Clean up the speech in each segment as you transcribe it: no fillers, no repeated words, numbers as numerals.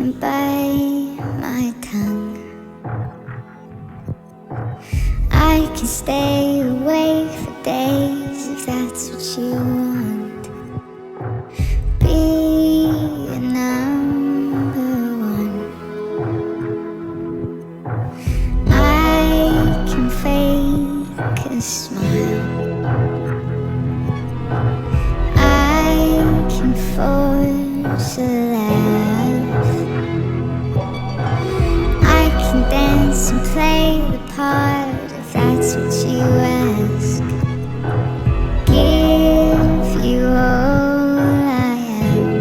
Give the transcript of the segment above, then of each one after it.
can bite my tongue. I can stay awake for days if that's what you want. Be a number one. I can fake a smile. I can force a laugh. I can dance and play the part if that's what you ask. Give you all I am.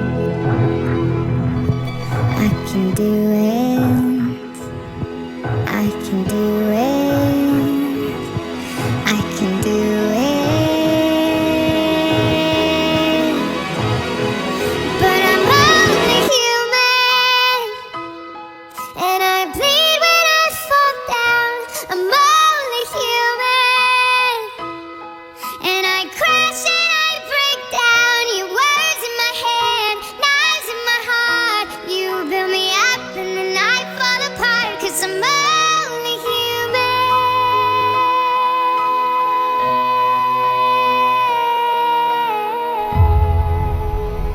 I can do it.